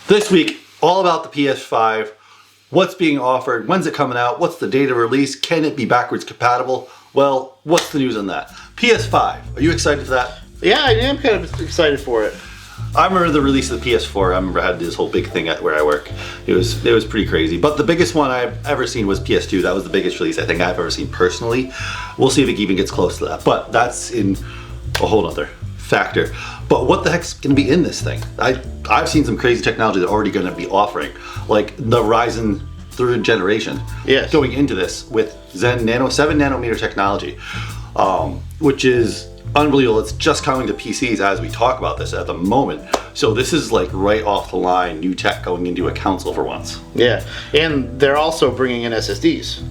This week, all about the PS5, what's being offered, when's it coming out, what's the date of release, can it be backwards compatible? Well, what's the news on that? PS5, are you excited for that? Yeah, I am kind of excited for it. I remember the release of the PS4. I remember I had this whole big thing at where I work. It was pretty crazy. But the biggest one I've ever seen was PS2. That was the biggest release I think I've ever seen personally. We'll see if it even gets close to that. But that's in a whole other factor. But what the heck's going to be in this thing? I've seen some crazy technology they're already going to be offering, like the Ryzen 3rd generation. Yes. Going into this with Zen 7 nanometer technology, which is unbelievable. It's just coming to PCs as we talk about this at the moment. So this is like right off the line new tech going into a console for once. Yeah, and they're also bringing in SSDs.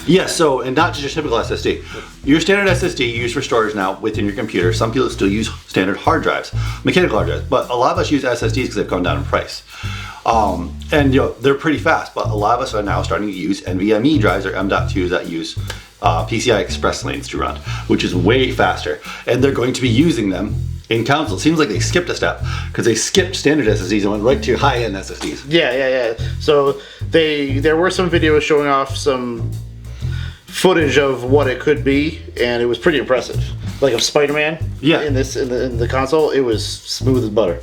Yes, so, and not just your typical SSD. Your standard SSD you use for storage now within your computer. Some people still use standard hard drives, mechanical hard drives, but a lot of us use SSDs because they've gone down in price. And they're pretty fast, but a lot of us are now starting to use NVMe drives or M.2s that use PCI Express lanes to run, which is way faster. And they're going to be using them in console. It seems like they skipped a step because they skipped standard SSDs and went right to high-end SSDs. Yeah. So there were some videos showing off some footage of what it could be, and it was pretty impressive. Like of Spider-Man, yeah, in the console, it was smooth as butter.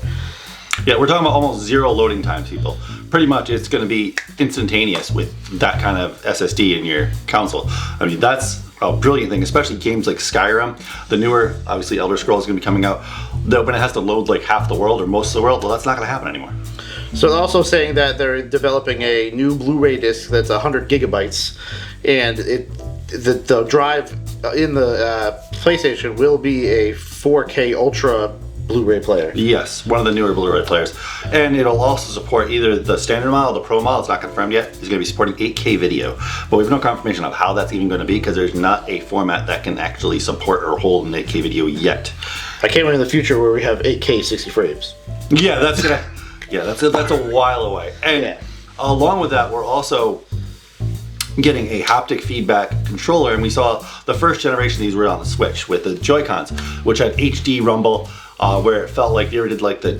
Yeah, we're talking about almost zero loading times, people. Pretty much, it's going to be instantaneous with that kind of SSD in your console. I mean, that's a brilliant thing, especially games like Skyrim. The newer, obviously, Elder Scrolls is going to be coming out. When it has to load like half the world or most of the world, well, that's not going to happen anymore. So they're also saying that they're developing a new Blu-ray disc that's 100 gigabytes, and the drive in the PlayStation will be a 4K Ultra Blu-ray player. Yes, one of the newer Blu-ray players. And it'll also support either the standard model or the Pro model. It's not confirmed yet. It's going to be supporting 8K video. But we have no confirmation of how that's even going to be because there's not a format that can actually support or hold an 8K video yet. I can't wait in the future where we have 8K 60 frames. Yeah, that's a while away. And along with that, we're also getting a haptic feedback controller, and we saw the first generation of these were on the Switch with the Joy-Cons, which had HD rumble, where it felt like you ever did like the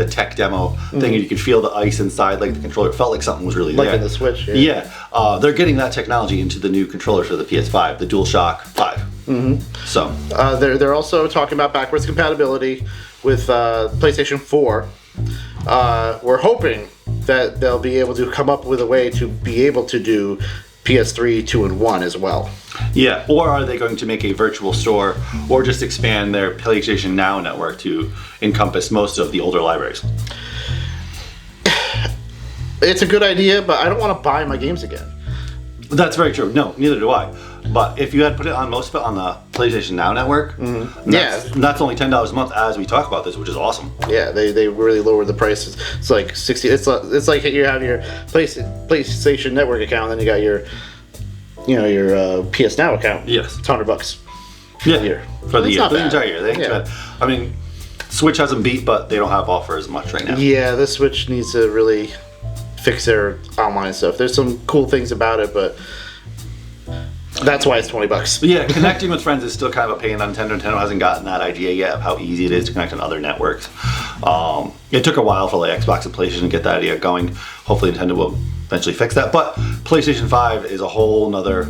tech demo thing, and you could feel the ice inside like the controller. It felt like something was really there. Like in the Switch, yeah. They're getting that technology into the new controllers for the PS5, the DualShock 5. Mm-hmm. So they're also talking about backwards compatibility with PlayStation 4. We're hoping that they'll be able to come up with a way to be able to do PS3 2-in-1 as well. Yeah, or are they going to make a virtual store or just expand their PlayStation Now network to encompass most of the older libraries? It's a good idea, but I don't want to buy my games again. That's very true. No, neither do I. But if you had put it on most of it on the PlayStation Now network, that's only $10 a month as we talk about this, which is awesome. Yeah, they really lowered the price. It's like 60. It's like you have your PlayStation Network account, and then you got your PS Now account. Yes, it's $100. For the year. For the entire year. They ain't bad. I mean, Switch hasn't beat, but they don't have offers much right now. Yeah, the Switch needs to really fix their online stuff. There's some cool things about it, but that's why it's $20. But yeah, connecting with friends is still kind of a pain on Nintendo. Nintendo hasn't gotten that idea yet of how easy it is to connect on other networks. It took a while for like Xbox and PlayStation to get that idea going. Hopefully Nintendo will eventually fix that. But PlayStation 5 is a whole nother,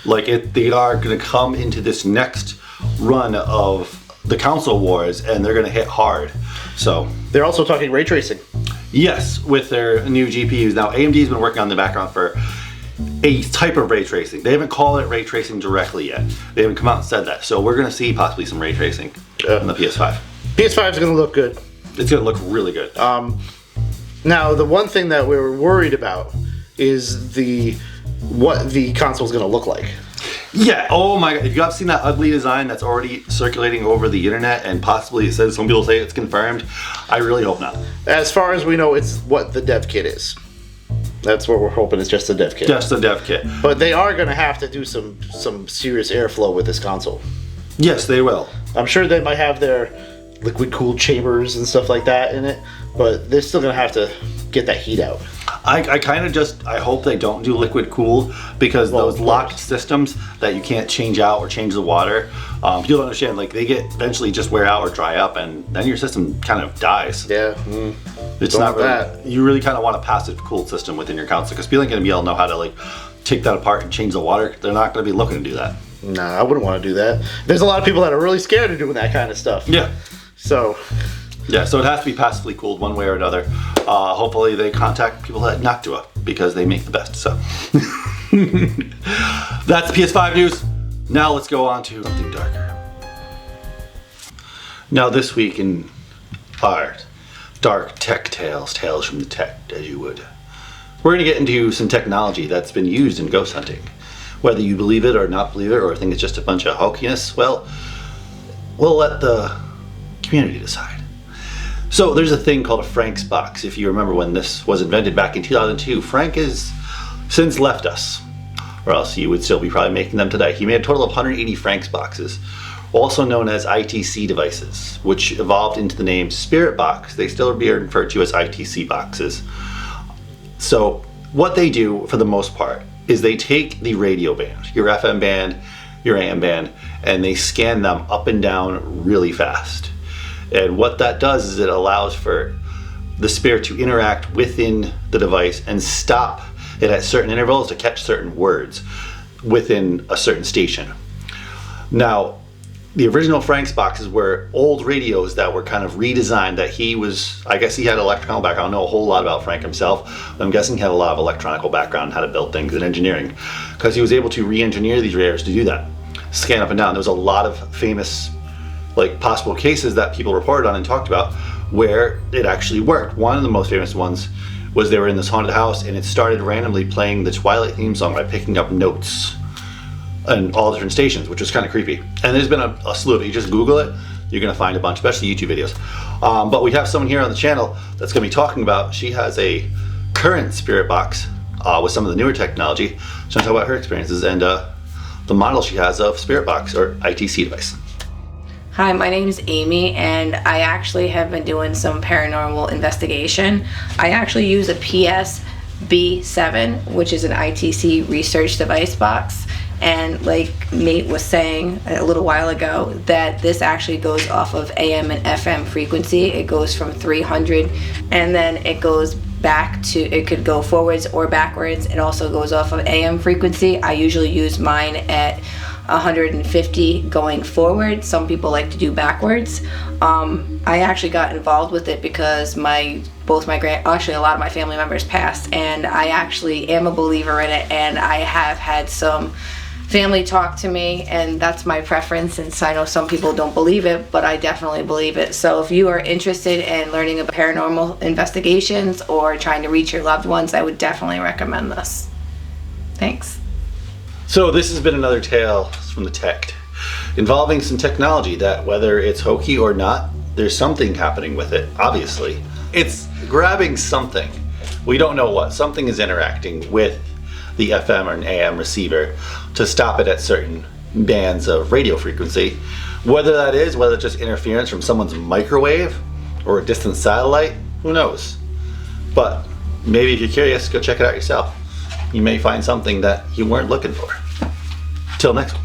they are going to come into this next run of the console wars, and they're going to hit hard. So they're also talking ray tracing. Yes, with their new GPUs. Now AMD's been working on the background for a type of ray tracing. They haven't called it ray tracing directly yet. They haven't come out and said that. So we're going to see possibly some ray tracing on the PS5. PS5 is going to look good. It's going to look really good. Now, the one thing that we were worried about is what the console is going to look like. Yeah, oh my god. If you have seen that ugly design that's already circulating over the internet, and possibly it says, some people say it's confirmed, I really hope not. As far as we know, it's what the dev kit is. That's what we're hoping. It's just a dev kit. Just a dev kit. But they are going to have to do some serious airflow with this console. Yes, they will. I'm sure they might have their liquid cooled chambers and stuff like that in it, but they're still going to have to get that heat out. I kind of just, I hope they don't do liquid cool, because Well, those locked systems that you can't change out or change the water, people don't understand, like they get eventually just wear out or dry up, and then your system kind of dies. Yeah. It's Don't not want really, that. you really kind of want a passive cooled system within your console, because people ain't going to be able to know how to like take that apart and change the water. They're not going to be looking to do that. Nah, I wouldn't want to do that. There's a lot of people that are really scared of doing that kind of stuff. Yeah. So, Yeah, so it has to be passively cooled one way or another. Hopefully they contact people at Noctua, because they make the best, so. That's PS5 news. Now let's go on to something darker. Now this week in our dark tech tales from the tech, as you would, we're gonna get into some technology that's been used in ghost hunting. Whether you believe it or not believe it, or think it's just a bunch of hokiness, well, we'll let the community decide. So there's a thing called a Frank's box. If you remember when this was invented back in 2002, Frank has since left us, or else you would still be probably making them today. He made a total of 180 Frank's boxes, also known as ITC devices, which evolved into the name Spirit Box. They still are being referred to as ITC boxes. So what they do for the most part is they take the radio band, your FM band, your AM band, and they scan them up and down really fast. And what that does is it allows for the spirit to interact within the device and stop it at certain intervals to catch certain words within a certain station. Now, the original Frank's boxes were old radios that were kind of redesigned, that he was, I guess he had an electrical background. I don't know a whole lot about Frank himself, but I'm guessing he had a lot of electronical background, how to build things and engineering, because he was able to re-engineer these radios to do that, scan up and down. There was a lot of famous like possible cases that people reported on and talked about where it actually worked. One of the most famous ones was they were in this haunted house and it started randomly playing the Twilight theme song by picking up notes on all different stations, which was kind of creepy. And there's been a slew of it. You just Google it, you're gonna find a bunch, especially YouTube videos. But we have someone here on the channel that's gonna be talking about, she has a current Spirit Box with some of the newer technology. She's gonna talk about her experiences and the model she has of Spirit Box or ITC device. Hi, my name is Amy, and I actually have been doing some paranormal investigation. I actually use a PSB7, which is an ITC research device box. And like Nate was saying a little while ago, that this actually goes off of AM and FM frequency. It goes from 300 and then it goes back to, it could go forwards or backwards. It also goes off of AM frequency. I usually use mine at 150 going forward. Some people like to do backwards. I actually got involved with it because actually a lot of my family members passed, and I actually am a believer in it, and I have had some family talk to me, and that's my preference, since I know some people don't believe it, but I definitely believe it. So if you are interested in learning about paranormal investigations or trying to reach your loved ones, I would definitely recommend this. Thanks. So this has been another tale from the tech, involving some technology that, whether it's hokey or not, there's something happening with it, obviously. It's grabbing something. We don't know what. Something is interacting with the FM or an AM receiver to stop it at certain bands of radio frequency. Whether it's just interference from someone's microwave or a distant satellite, who knows? But maybe if you're curious, go check it out yourself. You may find something that you weren't looking for. Till next one.